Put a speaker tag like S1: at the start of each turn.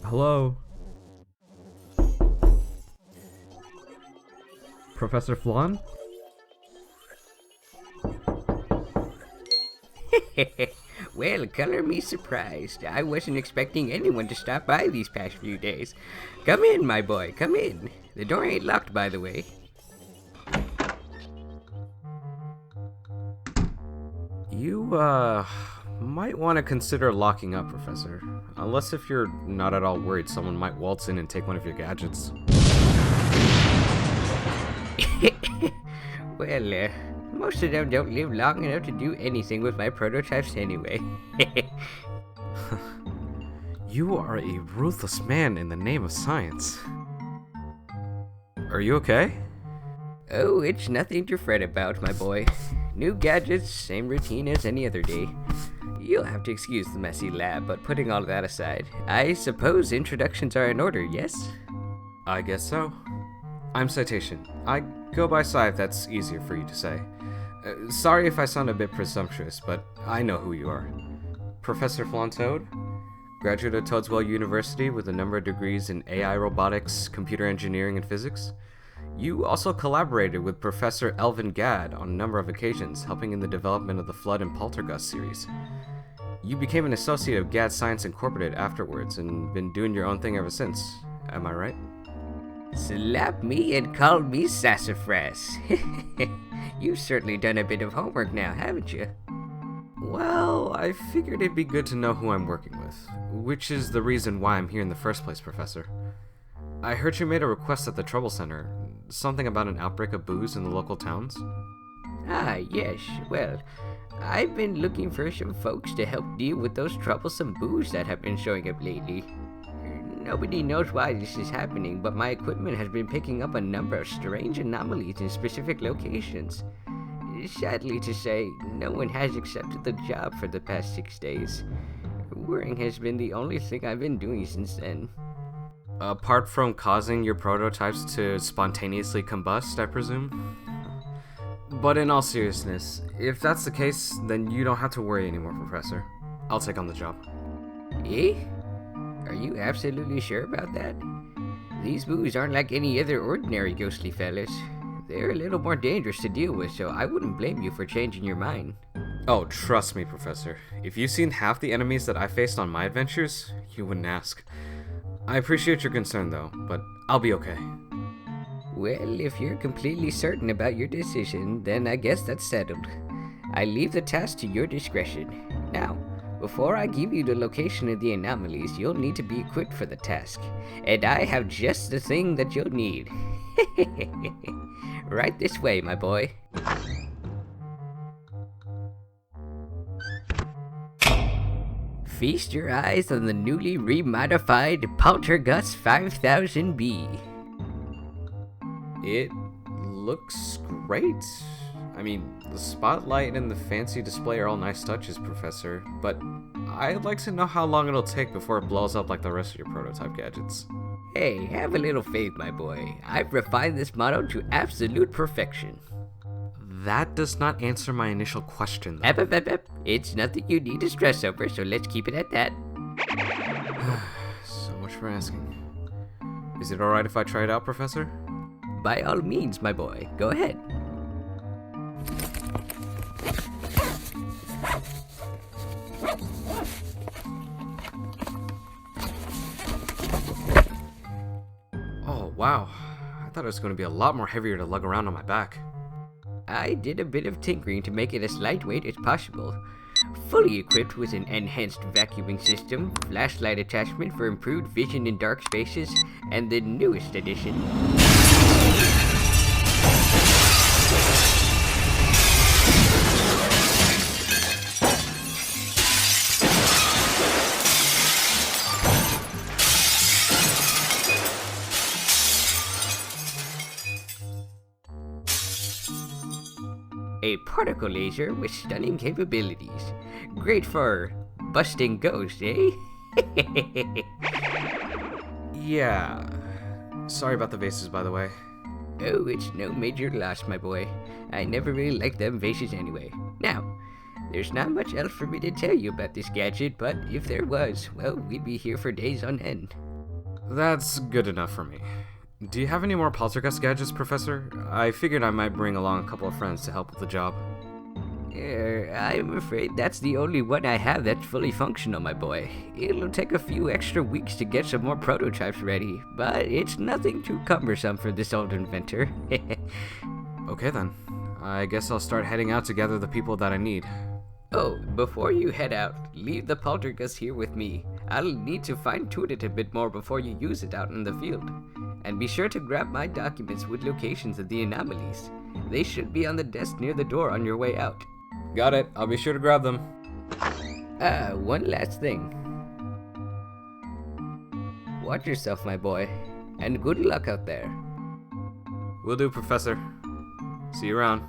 S1: Hello? Professor Flaun?
S2: Well, color me surprised. I wasn't expecting anyone to stop by these past few days. Come in, my boy, come in. The door ain't locked, by the way.
S1: You, might want to consider locking up, Professor. Unless if you're not at all worried someone might waltz in and take one of your gadgets.
S2: Well, most of them don't live long enough to do anything with my prototypes anyway.
S1: You are a ruthless man in the name of science. Are you okay?
S2: Oh, it's nothing to fret about, my boy. New gadgets, same routine as any other day. You'll have to excuse the messy lab, but putting all that aside, I suppose introductions are in order, yes?
S1: I guess so. I'm Saitation. I go by Sai if that's easier for you to say. Sorry if I sound a bit presumptuous, but I know who you are. Professor Flaun Toad, graduate of Toadswell University with a number of degrees in AI robotics, computer engineering, and physics. You also collaborated with Professor Elvin Gadd on a number of occasions, helping in the development of the Flood and Poltergust series. You became an associate of Gadd Science Incorporated afterwards and been doing your own thing ever since. Am I right?
S2: Slap me and call me sassafras. You've certainly done a bit of homework now, haven't you?
S1: Well, I figured it'd be good to know who I'm working with, which is the reason why I'm here in the first place, Professor. I heard you made a request at the Trouble Center, something about an outbreak of booze in the local towns.
S2: Ah, yes. Well, I've been looking for some folks to help deal with those troublesome boos that have been showing up lately. Nobody knows why this is happening, but my equipment has been picking up a number of strange anomalies in specific locations. Sadly to say, no one has accepted the job for the past 6 days. Worrying has been the only thing I've been doing since then.
S1: Apart from causing your prototypes to spontaneously combust, I presume? But in all seriousness, if that's the case, then you don't have to worry anymore, Professor. I'll take on the job.
S2: Eh? Are you absolutely sure about that? These boos aren't like any other ordinary ghostly fellas. They're a little more dangerous to deal with, so I wouldn't blame you for changing your mind.
S1: Oh, trust me, Professor. If you've seen half the enemies that I faced on my adventures, you wouldn't ask. I appreciate your concern, though, but I'll be okay.
S2: Well, if you're completely certain about your decision, then I guess that's settled. I leave the task to your discretion. Now, before I give you the location of the anomalies, you'll need to be equipped for the task. And I have just the thing that you'll need. Right this way, my boy. Feast your eyes on the newly remodified Poltergust 5000B.
S1: It looks great. I mean, the spotlight and the fancy display are all nice touches, Professor, but I'd like to know how long it'll take before it blows up like the rest of your prototype gadgets.
S2: Hey, have a little faith, my boy. I've refined this model to absolute perfection.
S1: That does not answer my initial question, though.
S2: It's nothing you need to stress over, so let's keep it at that.
S1: So much for asking. Is it alright if I try it out, Professor?
S2: By all means, my boy. Go ahead.
S1: Oh, wow. I thought it was going to be a lot more heavier to lug around on my back.
S2: I did a bit of tinkering to make it as lightweight as possible. Fully equipped with an enhanced vacuuming system, flashlight attachment for improved vision in dark spaces, and the newest addition, a particle laser with stunning capabilities. Great for busting ghosts, eh?
S1: Yeah. Sorry about the vases, by the way.
S2: Oh, it's no major loss, my boy. I never really liked them vases anyway. Now, there's not much else for me to tell you about this gadget, but if there was, well, we'd be here for days on end.
S1: That's good enough for me. Do you have any more poltergeist gadgets, Professor? I figured I might bring along a couple of friends to help with the job.
S2: I'm afraid that's the only one I have that's fully functional, my boy. It'll take a few extra weeks to get some more prototypes ready, but it's nothing too cumbersome for this old inventor.
S1: Okay then. I guess I'll start heading out to gather the people that I need.
S2: Oh, before you head out, leave the poltergeist here with me. I'll need to fine-tune it a bit more before you use it out in the field. And be sure to grab my documents with locations of the anomalies. They should be on the desk near the door on your way out.
S1: Got it. I'll be sure to grab them.
S2: One last thing. Watch yourself, my boy, and good luck out there.
S1: Will do, Professor. See you around.